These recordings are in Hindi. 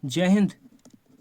जय हिंद।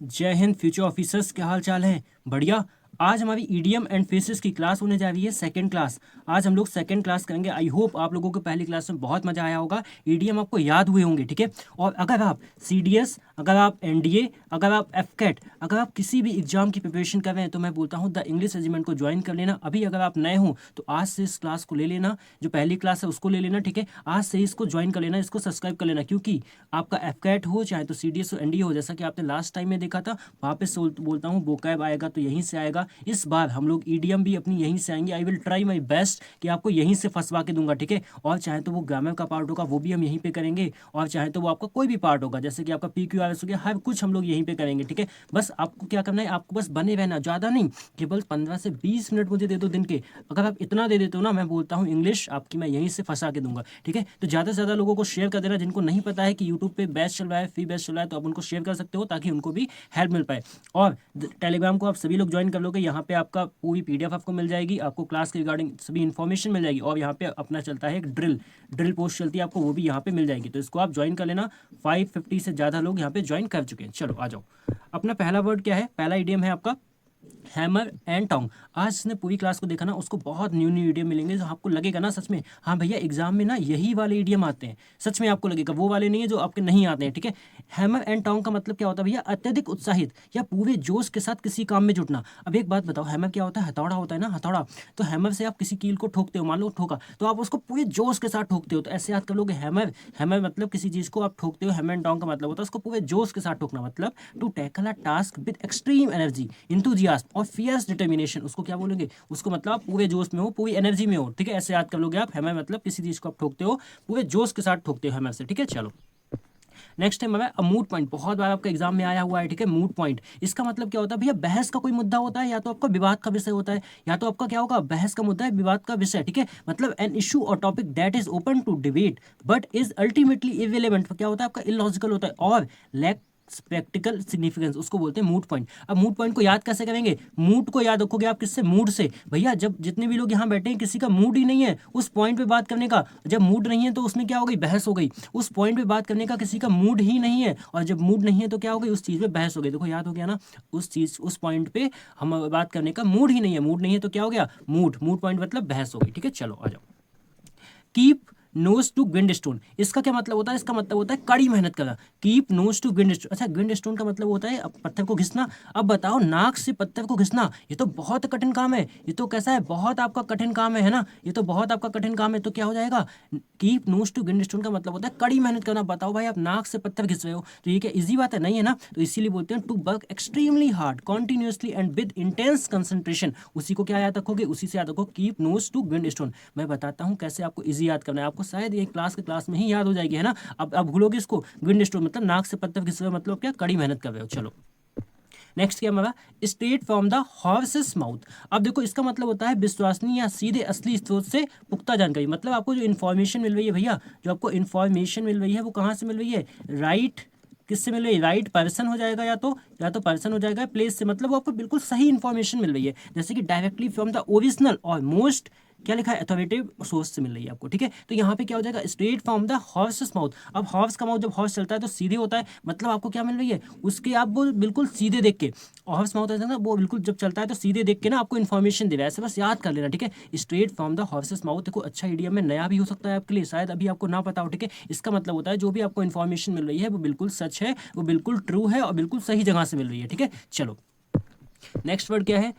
जय हिंद फ्यूचर ऑफिसर्स, क्या हाल चाल है? बढ़िया। आज हमारी ईडीएम एंड फेसेस की क्लास होने जा रही है, सेकंड क्लास। आज हम लोग सेकंड क्लास करेंगे। आई होप आप लोगों को पहली क्लास में बहुत मजा आया होगा, ईडीएम आपको याद हुए होंगे, ठीक है। और अगर आप सीडीएस, अगर आप एनडीए, अगर आप एफकेट, अगर आप किसी भी एग्जाम की प्रिपरेशन कर रहे हैं तो मैं बोलता हूँ द इंग्लिश रेजिमेंट को ज्वाइन कर लेना। अभी अगर आप नए हो तो आज से इस क्लास को ले लेना, जो पहली क्लास है उसको ले लेना, ठीक है। आज से इसको ज्वाइन कर लेना, इसको सब्सक्राइब कर लेना, क्योंकि आपका एफकेट हो चाहे तो सीडीएस हो एनडीए हो, जैसा कि आपने लास्ट टाइम में देखा था, वापस बोलता हूँ वोकैब आएगा तो यहीं से आएगा। इस बार हम लोग ईडीएम भी अपनी यहीं से आएंगे। I will try my best कि आपको यहीं से फंसवा के दूंगा, ठीक है। और चाहे तो वो ग्रामर का पार्ट होगा वो भी हम यहीं पे करेंगे, और चाहे तो वो आपका कोई भी पार्ट होगा जैसे कि आपका PQRS हो गया, हर कुछ हम लोग यहीं पे करेंगे, ठीक है। बस आपको क्या करना है, आपको बस बने रहना, ज़्यादा नहीं, केवल 15 से 20 मिनट मुझे दे दो दिन के। अगर आप इतना दे देते हो ना, मैं बोलता हूँ इंग्लिश आपकी मैं यहीं से फंसा के दूंगा, ठीक है। तो ज़्यादा से ज़्यादा लोगों को शेयर कर देना, जिनको नहीं पता है कि यूट्यूब पे बैच चल रहा है, फ्री बैच चल रहा है, तो आप उनको शेयर कर सकते हो ताकि उनको भी हेल्प मिल पाए। और टेलीग्राम को आप सभी लोग ज्वाइन कर लोगे, यहाँ पे आपका पूरी PDF आपको मिल जाएगी, आपको क्लास के रिगार्डिंग सभी इन्फॉर्मेशन मिल जाएगी, और यहाँ पे अपना चलता है एक ड्रिल पोस्ट चलती है, आपको वो भी यहाँ पे मिल जाएगी, तो इसको आप ज्वाइन कर लेना। 550 से ज़्यादा लोग यहाँ पे ज्वाइन कर चुके हैं। चलो आ जाओ। अपना पहला वर्ड क्या है, पहला इडियम है आपका हैमर एंड टोंग। आज जिसने पूरी क्लास को देखा ना, उसको बहुत न्यू इडियम मिलेंगे, जो आपको लगेगा ना सच में, हाँ भैया एग्जाम में ना यही वाले इडियम आते हैं। सच में आपको लगेगा, वो वाले नहीं है जो आपके नहीं आते हैं, ठीक है। हैमर एंड टोंग का मतलब क्या होता है भैया? अत्यधिक उत्साहित या पूरे जोश के साथ किसी काम में जुटना। अब एक बात बताओ, हैमर क्या होता है? हथौड़ा होता है ना, हथौड़ा। तो हैमर से आप किसी कील को ठोकते हो, मान लो ठोका, तो आप उसको पूरे जोश के साथ ठोकते हो, तो ऐसे याद कर लोगे हैमर। हैमर मतलब किसी चीज को आप ठोकते हो, हैमर एंड टोंग का मतलब होता है उसको पूरे जोश के साथ ठोकना, मतलब to tackle a task with extreme energy, enthusiasm और फियर्स डिटर्मिनेशन। उसको क्या बोलेंगे? उसको मतलब आप पूरे जोश में हो, पूरी एनर्जी में हो, ठीक है। ऐसे याद कर लोगे आप। हैमर मतलब किसी चीज को आप ठोकते हो, पूरे जोश के साथ ठोकते हो हैमर से, ठीक है। चलो नेक्स्ट टाइम हमें मूड पॉइंट, बहुत बार आपका एग्जाम में आया हुआ है, ठीक है। मूड पॉइंट इसका मतलब क्या होता है भैया? बहस का कोई मुद्दा होता है, या तो आपका विवाद का विषय होता है, या तो आपका क्या होगा, बहस का मुद्दा है, विवाद का विषय, ठीक है। मतलब एन इशू और topic that is open to debate but is ultimately irrelevant, क्या होता है आपका? इलॉजिकल होता है और लैक प्रैक्टिकल सिग्निफिकेंस, उसको बोलते हैं मूड पॉइंट। अब मूड पॉइंट को याद कैसे करेंगे? मूड को याद रखोगे आप किससे? मूड से। भैया जब जितने भी लोग यहाँ बैठे हैं, किसी का मूड ही नहीं है उस पॉइंट पे बात करने का। जब मूड नहीं है तो उसमें क्या हो गई? बहस हो गई। उस पॉइंट पे बात करने का किसी का मूड ही नहीं है, और जब मूड नहीं है तो क्या हो गई? उस चीज़ पे बहस हो गई। देखो याद हो गया ना, उस चीज़ उस पॉइंट पे हम बात करने का मूड ही नहीं है। मूड नहीं है तो क्या हो गया? मूड पॉइंट मतलब बहस हो गई, ठीक है। चलो आ जाओ। Keep nose to grindstone, इसका क्या मतलब होता है? इसका मतलब होता है कड़ी मेहनत करना। Keep nose to grindstone, अच्छा ग्रिंड स्टोन का मतलब होता है पत्थर को घिसना। अब बताओ, नाक से पत्थर को घिसना, ये तो बहुत कठिन काम है। ये तो कैसा है? बहुत आपका कठिन काम है ना, ये तो बहुत आपका कठिन काम है। तो क्या हो जाएगा? Keep nose to grindstone का मतलब होता है कड़ी मेहनत करना। बताओ भाई, आप नाक से पत्थर घिस रहे हो, तो ये क्या इजी बात है? नहीं है ना। तो इसीलिए बोलते हैं to work extremely hard continuously and with intense concentration. उसी को क्या याद रखोगे? उसी से याद रखो, keep nose to grindstone. मैं बताता हूँ कैसे आपको इजी याद करना है, आपको शायद ये क्लास में ही याद हो जाएगी, है ना। अब भूलोगे इसको। ग्रिंड स्टोन मतलब नाक से पत्थर घिस रहे हो, मतलब क्या? कड़ी मेहनत कर रहे हो। चलो नेक्स्ट क्या हमारा? Straight from the horses mouth. अब देखो इसका मतलब होता है विश्वसनीय या सीधे असली स्रोत से पुख्ता जानकारी। मतलब आपको जो इन्फॉर्मेशन मिल रही है भैया, जो आपको इन्फॉर्मेशन मिल रही है वो कहाँ से मिल रही है? राइट किससे मिल रही है? राइट पर्सन हो जाएगा, या तो पर्सन हो जाएगा, प्लेस से, मतलब वो आपको बिल्कुल सही इन्फॉर्मेशन मिल रही है, जैसे कि डायरेक्टली फ्रॉम द ओरिजिनल और मोस्ट क्या लिखा है? अथॉरिटेटिव सोर्स से मिल रही है आपको, ठीक है। तो यहाँ पे क्या हो जाएगा? Straight from the horses mouth. अब हॉर्स का माउथ, जब हॉर्स चलता है तो सीधे होता है, मतलब आपको क्या मिल रही है? उसके आप वो बिल्कुल सीधे देख के, हॉर्स माउथ है ना, वो बिल्कुल जब चलता है तो सीधे देख के ना आपको इन्फॉर्मेशन दे रहा है, ऐसे बस याद कर लेना, ठीक है। Straight from the horses mouth, देखो अच्छा इडियम में नया भी हो सकता है आपके लिए, शायद अभी आपको ना पता हो, ठीक है। इसका मतलब होता है जो भी आपको इन्फॉर्मेशन मिल रही है वो बिल्कुल सच है, वो बिल्कुल ट्रू है, और बिल्कुल सही जगह से मिल रही है, ठीक है। चलो नेक्स्ट वर्ड क्या है?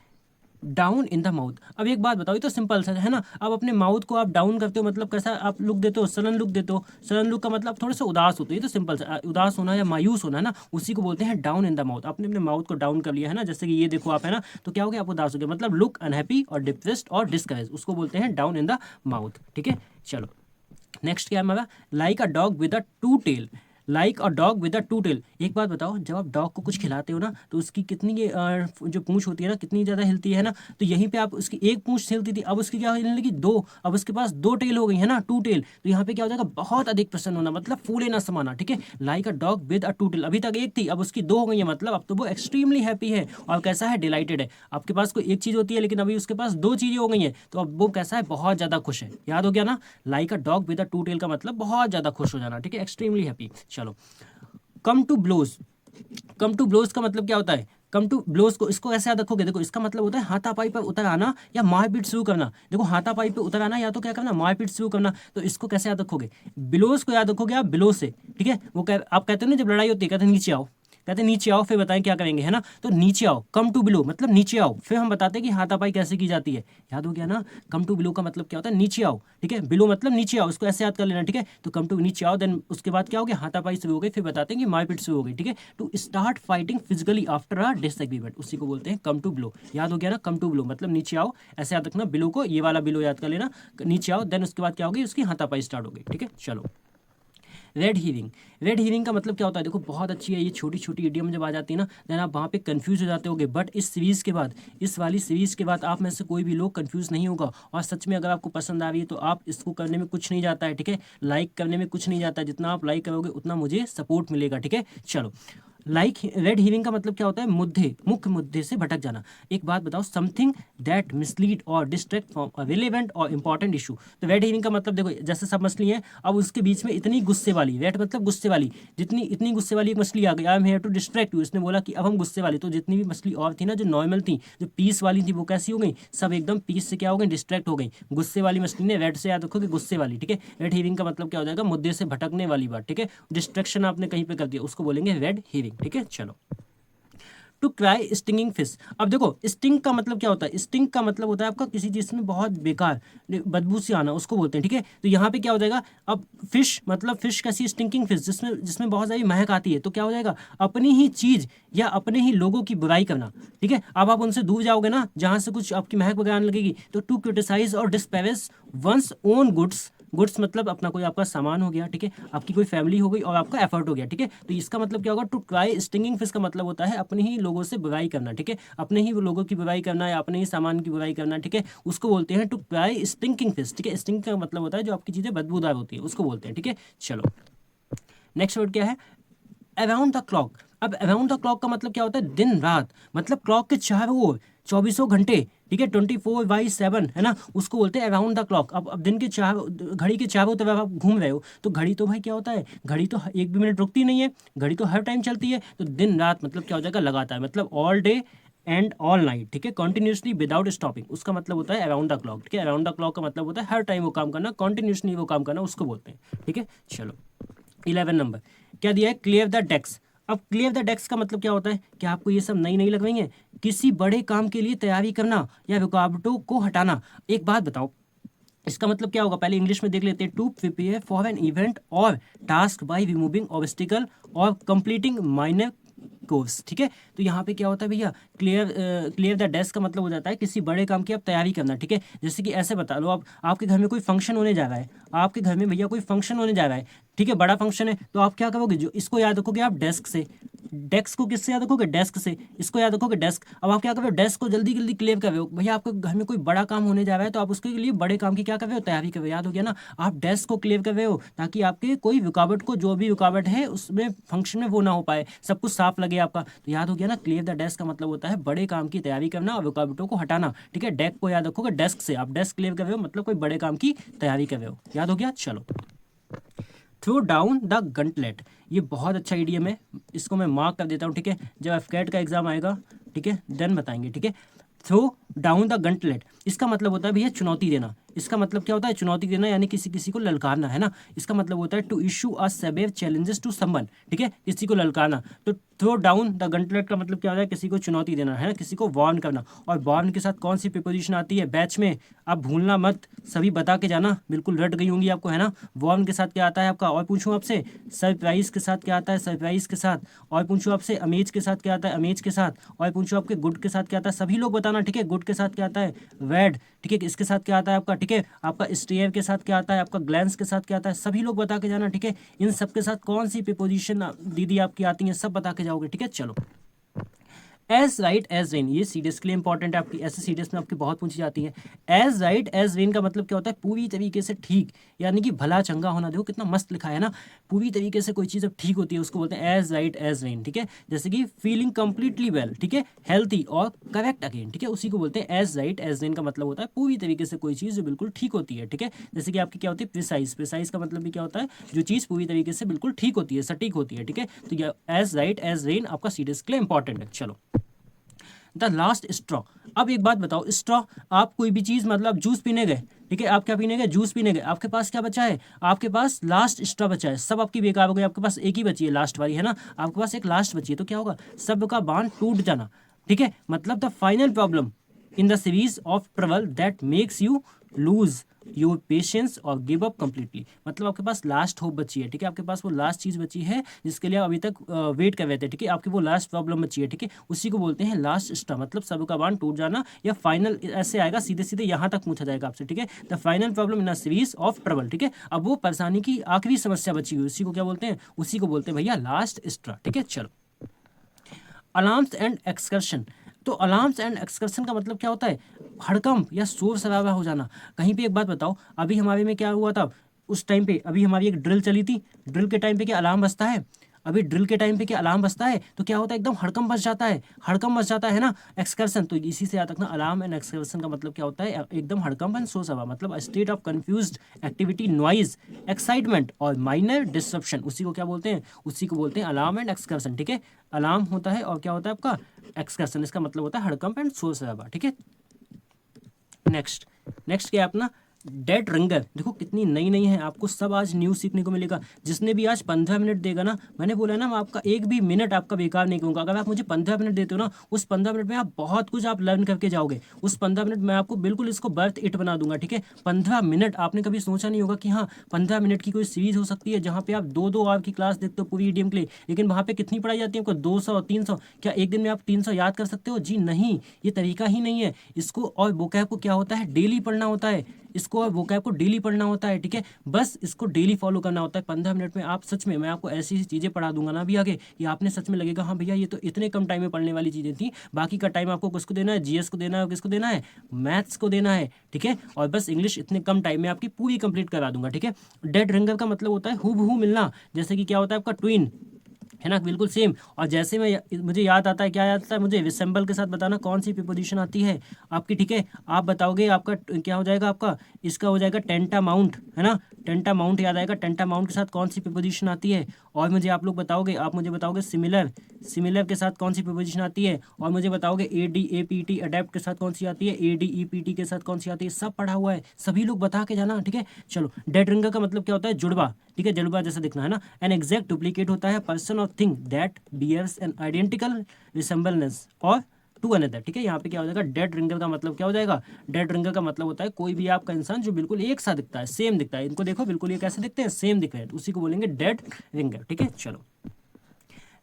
Down in the mouth. अब एक बात बताओ, ये तो सिंपल सा है ना। अब अपने माउथ को आप डाउन करते हो, मतलब कैसा आप लुक देते हो? सलन लुक देते हो। सलन लुक का मतलब थोड़े से उदास होते हो, ये तो सिंपल सा। उदास होना या मायूस होना है ना, उसी को बोलते हैं डाउन इन द माउथ। आपने अपने माउथ को डाउन कर लिया है ना, जैसे कि ये देखो आप, है ना, तो क्या हो गया? आप उदास हो गए, मतलब लुक अनहैप्पी और डिप्रेस्ड और डिस्करेज, उसको बोलते हैं डाउन इन द माउथ, ठीक है। चलो नेक्स्ट क्या है हमारा? Like a dog with a two tail. Like a dog with a two tail. एक बात बताओ, जब आप डॉग को कुछ खिलाते हो ना, तो उसकी कितनी जो पूंछ होती है ना, कितनी ज़्यादा हिलती है ना। तो यहीं पे आप उसकी एक पूंछ हिलती थी, अब उसकी क्या हिलने लगी? दो। अब उसके पास दो टेल हो गई है ना, टू टेल। तो यहाँ पे क्या हो जाएगा? बहुत अधिक प्रसन्न होना, मतलब फूले ना समाना, ठीक है। Like a dog with a two tail, अभी तक एक थी, अब उसकी दो हो गई है, मतलब अब तो वो एक्सट्रीमली हैप्पी है, और कैसा है? डिलाइटेड है। आपके पास कोई एक चीज़ होती है, लेकिन अभी उसके पास दो चीज़ें हो गई हैं, तो अब वो कैसा है? बहुत ज़्यादा खुश है। याद हो गया ना? Like a dog with a two tail का मतलब बहुत ज़्यादा खुश हो जाना, ठीक है, एक्सट्रीमली हैप्पी। चलो come to blows. Come to blows का मतलब क्या होता है, कम टू ब्लोज को इसको ऐसे याद रखोगे, देखो इसका मतलब होता है हाथापाई पर उतर आना या मारपीट शुरू करना। देखो हाथापाई पे उतर आना या तो क्या करना, मारपीट शुरू करना। तो इसको कैसे याद रखोगे, बिलोज को याद रखोगे आप बिलो से, ठीक है। वो आप कहते हो ना जब लड़ाई होती है कहते हैं नीचे आओ, कहते हैं नीचे आओ, फिर बताएं क्या करेंगे, है ना। तो नीचे आओ, कम टू बिलो मतलब नीचे आओ, फिर हम बताते हैं कि हाथापाई कैसे की जाती है। याद हो गया ना, कम टू बिलो का मतलब क्या होता है, नीचे आओ, ठीक है। बिलो मतलब नीचे आओ, इसको ऐसे याद कर लेना, ठीक है। तो कम टू नीचे आओ, देन उसके बाद क्या हो गया, हाथापाई शुरू हो गई, फिर बताते हैं कि मारपीट शुरू हो गई, ठीक है। To start fighting physically after a disagreement, उसी को बोलते हैं कम टू बिलो। याद हो गया ना, कम टू बिलो मतलब नीचे आओ, ऐसे याद रखना। बिलो को ये वाला बिलो याद कर लेना, नीचे आओ, देन उसके बाद क्या होगी, उसकी हाथापाई स्टार्ट हो गई, ठीक है। चलो, रेड हीरिंग, रेड हीरिंग का मतलब क्या होता है, देखो बहुत अच्छी है ये, छोटी छोटी इडियम जब आ जाती है ना, देन आप वहाँ पे कंफ्यूज हो जाते होगे। बट इस सीरीज़ के बाद, इस वाली सीरीज़ के बाद आप में से कोई भी लोग कंफ्यूज नहीं होगा। और सच में अगर आपको पसंद आ रही है तो आप इसको करने में कुछ नहीं जाता है, ठीक है। लाइक करने में कुछ नहीं जाता है, जितना आप लाइक करोगे उतना मुझे सपोर्ट मिलेगा, ठीक है। चलो, लाइक रेड हीरिंग का मतलब क्या होता है, मुख्य मुद्दे से भटक जाना। एक बात बताओ, समथिंग दैट मिसलीड और डिस्ट्रैक्ट फ्रॉम अ रिलेवेंट और इंपॉर्टेंट इशू। तो रेड हीरिंग का मतलब देखो, जैसे सब मछली है, अब उसके बीच में इतनी गुस्से वाली, रेड मतलब गुस्से वाली, इतनी गुस्से वाली एक मछली आ गई, I am here to distract you, इसने बोला कि अब हम गुस्से वाले। तो जितनी भी मछली और थी ना जो नॉर्मल थी, जो पीस वाली थी, वो कैसी हो गई, सब एकदम पीस से क्या हो गई, डिस्ट्रैक्ट हो गई। गुस्से वाली मछली ने, रेड से याद रखो कि गुस्से वाली, ठीक है। रेड हीरिंग का मतलब क्या हो जाएगा, मुद्दे से भटकने वाली बात, ठीक है। डिस्ट्रैक्शन आपने कहीं पे कर दिया, उसको बोलेंगे रेड हीरिंग, ठीक है। चलो, टू क्राई स्टिंगिंग फिश। अब देखो स्टिंग का मतलब क्या होता है, स्टिंग का मतलब होता है आपका किसी चीज़ में बहुत बेकार बदबू सी आना, उसको बोलते हैं, ठीक है। तो यहाँ पे क्या हो जाएगा, अब फिश मतलब फिश कैसी, स्टिंकिंग फिश, जिसमें बहुत सारी महक आती है। तो क्या हो जाएगा, अपनी ही चीज़ या अपने ही लोगों की बुराई करना, ठीक है। अब आप उनसे दूर जाओगे ना जहाँ से कुछ आपकी महक वगैरह आने लगेगी। तो टू क्रिटिसाइज और डिस्पेरेज वंस ओन गुड्स, गुड्स मतलब अपना कोई आपका सामान हो गया, ठीक है, आपकी कोई फैमिली हो गई और आपका एफर्ट हो गया, ठीक है। तो इसका मतलब क्या होगा, टू ट्राई स्टिंगिंग फिश का मतलब होता है अपने ही लोगों से बुराई करना, ठीक है। अपने ही लोगों की बुराई करना या अपने ही सामान की बुराई करना, ठीक है, उसको बोलते हैं टू ट्राई स्टिंकिंग फिश, ठीक है। स्टिंग का मतलब होता है जो आपकी चीज़ें बदबूदार होती है, उसको बोलते हैं, ठीक है। चलो, नेक्स्ट वर्ड क्या है, अराउंड द क्लॉक। अब अराउंड द क्लॉक का मतलब क्या होता है, दिन रात, मतलब क्लॉक के चारों ओर, 24 घंटे, ठीक है, 24/7, है ना, उसको बोलते हैं अराउंड द क्लॉक। अब दिन के घड़ी के चारों तरफ आप घूम रहे हो, तो घड़ी तो भाई क्या होता है, घड़ी तो एक भी मिनट रुकती नहीं है, घड़ी तो हर टाइम चलती है। तो दिन रात मतलब क्या हो जाएगा, लगातार, मतलब all day and all night, ठीक है, कंटिन्यूसली विदाउट स्टॉपिंग, उसका मतलब होता है अराउंड द क्लॉक, ठीक है। अराउंड द क्लॉक का मतलब होता है हर टाइम वो काम करना, कंटिन्यूसली वो काम करना, उसको बोलते हैं, ठीक है। चलो, 11 नंबर क्या दिया है, क्लियर द डेस्क। अब क्लियर द डेस्क का मतलब क्या होता है, कि आपको ये सब नई नई लग रही है, किसी बड़े काम के लिए तैयारी करना या रुकावटों को हटाना। एक बात बताओ, इसका मतलब क्या होगा, पहले इंग्लिश में देख लेते हैं। To prepare for an event और टास्क बाय रिमूविंग ऑब्स्टिकल और कंप्लीटिंग माइनर कोर्स, ठीक है। तो यहाँ पे क्या होता है भैया, क्लियर द डेस्क का मतलब हो जाता है किसी बड़े काम की आप तैयारी करना, ठीक है। जैसे कि ऐसे बता लो, आप आपके घर में कोई फंक्शन होने जा रहा है, आपके घर में भैया कोई फंक्शन होने जा रहा है, ठीक है, बड़ा फंक्शन है। तो आप क्या करोगे, जो इसको याद रखोगे आप डेस्क से, डेस्क को किससे याद रखोगे, डेस्क से, इसको याद रखोगे डेस्क। अब आप क्या कर रहे हो, डेस्क को जल्दी जल्दी क्लियर कर रहे हो, भैया आपके घर में कोई बड़ा काम होने जा रहा है, तो आप उसके लिए बड़े काम की क्या कर रहे हो, तैयारी कर रहे हो, याद हो गया ना। आप डेस्क को क्लियर कर रहे हो ताकि आपके कोई रुकावट को, जो भी रुकावट है उसमें फंक्शन में वो ना हो पाए, सब कुछ साफ लगे आपका। तो याद हो गया ना, क्लियर द डेस्क का मतलब होता है बड़े काम की तैयारी करना और रुकावटों को हटाना, ठीक है। डेस्क को याद रखोगे डेस्क से, आप डेस्क क्लियर कर रहे हो मतलब कोई बड़े काम की तैयारी कर रहे हो, याद हो गया। चलो, थ्रो डाउन द गंटलेट, ये बहुत अच्छा ईडीएम है, इसको मैं मार्क कर देता हूँ, ठीक है। जब एफकेट का एग्जाम आएगा, ठीक है, देन बताएंगे, ठीक है। थ्रो डाउन द गंटलेट, इसका मतलब होता है भैया चुनौती देना। इसका मतलब क्या होता है, चुनौती देना यानी किसी को ललकारना, है ना। इसका मतलब होता है to issue a severe challenges to someone, ठीक है, किसी को ललकारना। तो थ्रो डाउन द गंटलेट का मतलब क्या होता है, किसी को चुनौती देना, है ना, किसी को वार्न करना। और वार्न के साथ कौन सी प्रीपोजिशन आती है बैच में, आप भूलना मत, सभी बता के जाना, बिल्कुल रट गई होंगी आपको, है ना। वार्न के साथ क्या आता है आपका, और पूछूं आपसे, सरप्राइज के साथ क्या आता है, सरप्राइज के साथ। और पूछूं आपसे अमेज के साथ क्या आता है, अमेज के साथ। और पूछूं आपके गुड के साथ क्या आता है, सभी लोग बताना, ठीक है। गुड के साथ क्या आता है, वेड, ठीक है। इसके साथ क्या आता है आपका, ठीक है, आपका स्टेयर के साथ क्या आता है, आपका ग्लैंस के साथ क्या आता है, सभी लोग बता के जाना, ठीक है। इन सब के साथ कौन सी प्रीपोजिशन दीदी आपकी आती है, सब बता के जाओगे, ठीक है। चलो, एज राइट एज रेन, ये सीडीएस के लिए इंपॉर्टेंट है आपकी, ऐसे सीडीएस में आपकी बहुत पूछी जाती है। एज राइट एज रेन का मतलब क्या होता है, पूरी तरीके से ठीक, यानी कि भला चंगा होना। देखो कितना मस्त लिखा है ना, पूरी तरीके से कोई चीज़ जब ठीक होती है उसको बोलते हैं एज राइट एज रेन, ठीक है। जैसे कि फीलिंग कंप्लीटली वेल, ठीक है, हेल्थी और करेक्ट अगेन, ठीक है, उसी को बोलते हैं एज राइट एज रेन का मतलब होता है पूरी तरीके से कोई चीज़ जो बिल्कुल ठीक होती है, ठीक है। जैसे कि आपकी क्या होती है प्रिसाइज, प्रिसाइज का मतलब भी क्या होता है जो चीज़ पूरी तरीके से बिल्कुल ठीक होती है, सटीक होती है, ठीक है। तो ये एज राइट एज रेन आपका सीरियस के लिए इंपॉर्टेंट है। चलो द लास्ट स्ट्रॉ। अब एक बात बताओ, स्ट्रॉ, आप कोई भी चीज़ मतलब जूस पीने गए, ठीक है, आप क्या पीने गए, जूस पीने गए, आपके पास क्या बचा है, आपके पास लास्ट स्ट्रॉ बचा है, सब आपकी बेकार हो गई, आपके पास एक ही बची है लास्ट वाली, है ना, आपके पास एक लास्ट बची है, तो क्या होगा, सब का बांध टूट जाना, ठीक है। मतलब the final problem in the series of trouble that makes you lose your patience और गिव अप कम्प्लीटली। मतलब आपके पास लास्ट होप बची है, ठीक है, आपके पास वो लास्ट चीज़ बची है जिसके लिए आप अभी तक वेट कर रहे थे, ठीक है, आपकी वो लास्ट प्रॉब्लम बची है, ठीक है, उसी को बोलते हैं लास्ट स्ट्रॉ। मतलब सब का बांध टूट जाना या फाइनल ऐसे आएगा, सीधे सीधे यहाँ तक पूछा जाएगा आपसे, ठीक है, the final problem in a series of trouble, ठीक है। अब वो परेशानी की आखिरी समस्या बची हुई, उसी को क्या बोलते हैं, उसी को बोलते हैं भैया लास्ट स्ट्रॉ, ठीक है। चलो अलार्म्स एंड एक्सकर्शन। तो अलार्म्स एंड एक्सकर्शन का मतलब क्या होता है, हड़कंप या शोर शराबा हो जाना कहीं पे। एक बात बताओ, अभी हमारे में क्या हुआ था उस टाइम पे, अभी हमारी एक ड्रिल चली थी, ड्रिल के टाइम पे क्या अलार्म बजता है, अभी ड्रिल के टाइम पे क्या अलार्म बजता है, तो क्या होता है एकदम हड़कंप बज जाता है, हड़कंप बज जाता है ना। एक्सकर्शन, तो इसी से याद रखना अलार्म एंड एक्सकर्शन का मतलब क्या होता है, एकदम हड़कंप एंड शोर शराबा, मतलब state of confused activity, noise, excitement और माइनर डिस्ट्रप्शन, उसी को क्या बोलते हैं, उसी को बोलते हैं अलार्म एंड एक्सकर्शन, ठीक है। अलार्म होता है और क्या होता है आपका एक्सकर्शन, इसका मतलब होता है हड़कंप एंड शोर शराबा, ठीक है। नेक्स्ट नेक्स्ट क्या है अपना डेड रिंगर। देखो कितनी नई नई है, आपको सब आज न्यूज़ सीखने को मिलेगा। जिसने भी आज 15 मिनट देगा ना, मैंने बोला ना मैं आपका एक भी मिनट आपका बेकार नहीं करूँगा। अगर आप मुझे 15 मिनट देते हो ना, उस 15 मिनट में आप बहुत कुछ आप लर्न करके जाओगे। उस 15 मिनट में आपको बिल्कुल इसको बर्थ इट बना दूंगा, ठीक है। 15 मिनट आपने कभी सोचा नहीं होगा कि हाँ 15 मिनट की कोई सीरीज हो सकती है जहाँ पे आप 2-2 आवर की क्लास देखते हो पूरी ईडीएम के लिए, लेकिन वहाँ पे कितनी पढ़ाई जाती है आपको 200-300। क्या एक दिन में आप 300 याद कर सकते हो? जी नहीं, ये तरीका ही नहीं है। इसको और वोकैब को क्या होता है, डेली पढ़ना होता है। इसको और वोकैब को डेली पढ़ना होता है, ठीक है। बस इसको डेली फॉलो करना होता है। 15 मिनट में आप सच में, मैं आपको ऐसी ऐसी चीज़ें पढ़ा दूंगा ना अभी आगे कि आपने सच में लगेगा हाँ भैया ये तो इतने कम टाइम में पढ़ने वाली चीज़ें थी। बाकी का टाइम आपको किसको देना है, जीएस को देना है, किसको देना है, मैथ्स को देना है, ठीक है। और बस इंग्लिश इतने कम टाइम में आपकी पूरी कंप्लीट करा दूंगा, ठीक है। डेड रिंगर का मतलब होता है हूबहू मिलना, जैसे कि क्या होता है आपका ट्विन, है ना, बिल्कुल सेम। और जैसे मुझे याद आता है, क्या याद आता है मुझे, रिसेंबल के साथ बताना कौन सी प्रीपोजिशन आती है आपकी, ठीक है। आप बताओगे आपका क्या हो जाएगा, आपका इसका हो जाएगा टेंटा माउंट, है ना, टेंटा माउंट याद आएगा। टेंटा माउंट के साथ कौन सी प्रीपोजिशन आती है, और मुझे आप लोग बताओगे, आप मुझे बताओगे सिमिलर, सिमिलर के साथ कौन सी प्रीपोजिशन आती है, और मुझे बताओगे ADAPT अडेप्ट के साथ कौन सी आती है, ADEPT के साथ कौन सी आती है। सब पढ़ा हुआ है, सभी लोग बता के जाना, ठीक है। चलो डेड रिंगर का मतलब क्या होता है, जुड़वा, ठीक है, जुड़वा जैसा दिखना, है ना। एन एग्जैक्ट डुप्लीकेट होता है पर्सन और thing that bears an identical resemblance और टू अनदर, ठीक है। यहाँ पे क्या हो जाएगा, डेड रिंगर का मतलब क्या हो जाएगा, डेड रिंगर का मतलब होता है कोई भी आपका इंसान जो बिल्कुल एक सा दिखता है, सेम दिखता है। इनको देखो बिल्कुल ये कैसे दिखते हैं, सेम दिख रहे हैं, उसी को बोलेंगे डेड रिंगर, ठीक है। चलो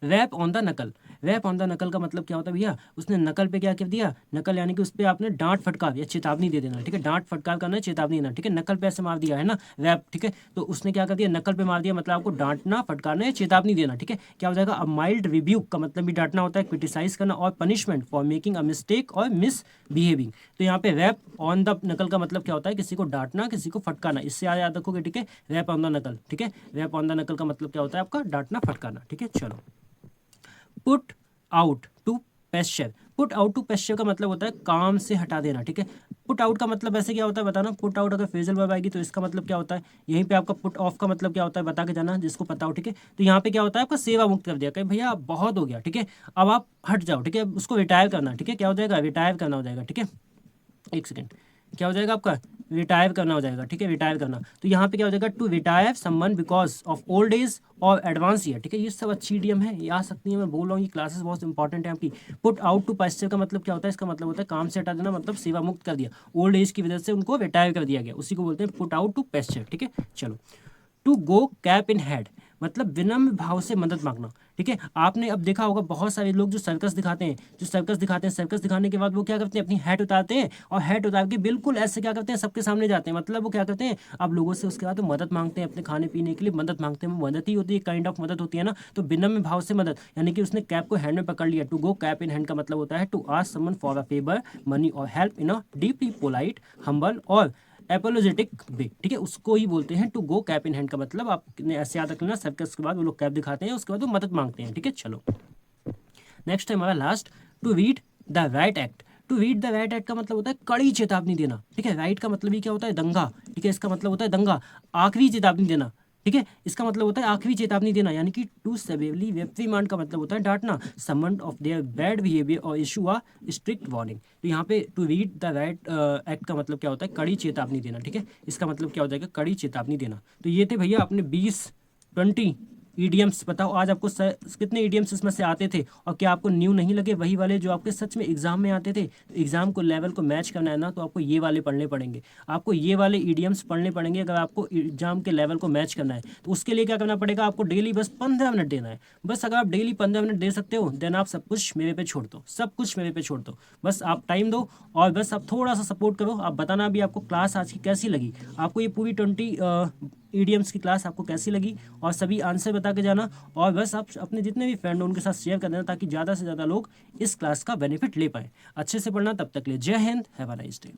रैप ऑन द नकल। रैप ऑन द नकल का मतलब क्या होता है भैया, उसने नकल पे क्या कर दिया, नकल यानी कि उस पर आपने डांट फटकार या चेतावनी दे देना, ठीक है। डांट फटकार करना है, चेतावनी देना, ठीक है। नकल पे ऐसे मार दिया है ना रैप, ठीक है। तो उसने क्या कर दिया, नकल पे मार दिया, मतलब आपको डांटना फटकारना या चेतावनी देना, ठीक है। क्या हो जाएगा, अब माइल्ड रिब्यूक का मतलब भी डांटना होता है, क्रिटिसाइज करना, और punishment for making a mistake और मिसबिहेविंग। तो यहाँ पे रैप ऑन द नकल का मतलब क्या होता है, किसी को डांटना, किसी को फटकारना। इससे याद रखोगे, ठीक है, रैप ऑन द नकल, ठीक है। रैप ऑन द नकल का मतलब क्या होता है आपका डांटना फटकारना, ठीक है। चलो put out to pasture. Put out to pasture का मतलब होता है काम से हटा देना, ठीक है। पुट आउट का मतलब ऐसे क्या होता है बताना, पुट आउट अगर फ्रेजल वर्ब आएगी तो इसका मतलब क्या होता है, यहीं पे आपका पुट ऑफ का मतलब क्या होता है बता के जाना, जिसको पता हो, ठीक है। तो यहाँ पे क्या होता है आपका सेवा मुक्त कर दिया, कहीं भैया बहुत हो गया, ठीक है, अब आप हट जाओ, ठीक है। उसको रिटायर करना, ठीक है, क्या हो जाएगा, रिटायर करना हो जाएगा, ठीक है। एक सेकेंड, क्या हो जाएगा आपका, रिटायर करना हो जाएगा, ठीक है, रिटायर करना। तो यहाँ पे क्या हो जाएगा, to retire someone because of old age और एडवांस ईयर, ठीक है। ये सब अच्छी ईडीएम है, ये आ सकती है। मैं बोल रहा हूँ ये क्लासेस बहुत इंपॉर्टेंट है आपकी। पुट आउट टू पेस्चर का मतलब क्या होता है, इसका मतलब होता है काम से हटा देना, मतलब सेवा मुक्त कर दिया, ओल्ड एज की वजह से उनको रिटायर कर दिया गया, उसी को बोलते हैं पुट आउट टू पेस्चर, ठीक है। चलो to go cap in hand, मतलब विनम्र भाव से मदद मांगना, ठीक है। आपने अब देखा होगा बहुत सारे लोग जो सर्कस दिखाते हैं, सर्कस दिखाने के बाद वो क्या करते हैं, अपनी हैट उतारते हैं, और हैट उतार के बिल्कुल ऐसे क्या करते हैं, सबके सामने जाते हैं। मतलब वो क्या करते हैं, अब लोगों से उसके बाद मदद मांगते हैं, अपने खाने पीने के लिए मदद मांगते हैं। वो मदद ही होती है, काइंड ऑफ मदद होती है ना। तो विनम्र भाव से मदद, यानी कि उसने कैप को हैंड में पकड़ लिया। To go cap in hand का मतलब होता है to ask someone for a favour, money or help in a deeply polite, humble और एपोलोजेटिक वे, ठीक है, उसको ही बोलते हैं to go cap in hand. का मतलब आपने ऐसे याद रख लेना, सर्कस के बाद वो लोग कैप दिखाते हैं, उसके बाद वो मदद मांगते हैं, ठीक है। चलो नेक्स्ट है हमारा last, to read the right act. To read the right act का मतलब होता है कड़ी चेतावनी देना, ठीक है। राइट का मतलब ही क्या होता है, दंगा, ठीक है, इसका मतलब होता है दंगा, आखिरी चेतावनी देना, ठीक है। इसका मतलब होता है आखिरी चेतावनी देना, यानी कि टू सेवेरली रिप्रीमांड का मतलब होता है डांटना, someone of their bad behaviour और इशू अ स्ट्रिक्ट वार्निंग। तो यहाँ पे to read the right act का मतलब क्या होता है, कड़ी चेतावनी देना, ठीक है। इसका मतलब क्या हो जाएगा, कड़ी चेतावनी देना। तो ये थे भैया अपने 20-20 ईडियम्स। बताओ आज आपको कितने ईडियम्स इसमें से आते थे, और क्या आपको न्यू नहीं लगे, वही वाले जो आपके सच में एग्जाम में आते थे। एग्जाम को लेवल को मैच करना है ना, तो आपको ये वाले पढ़ने पड़ेंगे, आपको ये वाले ईडियम्स पढ़ने पड़ेंगे अगर आपको एग्जाम के लेवल को मैच करना है। तो उसके लिए क्या करना पड़ेगा, आपको डेली बस 15 मिनट देना है। बस अगर आप डेली 15 मिनट दे सकते हो, देन आप सब कुछ मेरे पे छोड़ दो, सब कुछ मेरे पे छोड़ दो। बस आप टाइम दो और बस आप थोड़ा सा सपोर्ट करो। आप बताना भी आपको क्लास आज की कैसी लगी, आपको ये पूरी 20 ईडियम्स की क्लास आपको कैसी लगी, और सभी आंसर बता के जाना। और बस आप अपने जितने भी फ्रेंड हो उनके साथ शेयर कर देना, ताकि ज़्यादा से ज़्यादा लोग इस क्लास का बेनिफिट ले पाएँ। अच्छे से पढ़ना, तब तक ले जय Hind, have a nice day.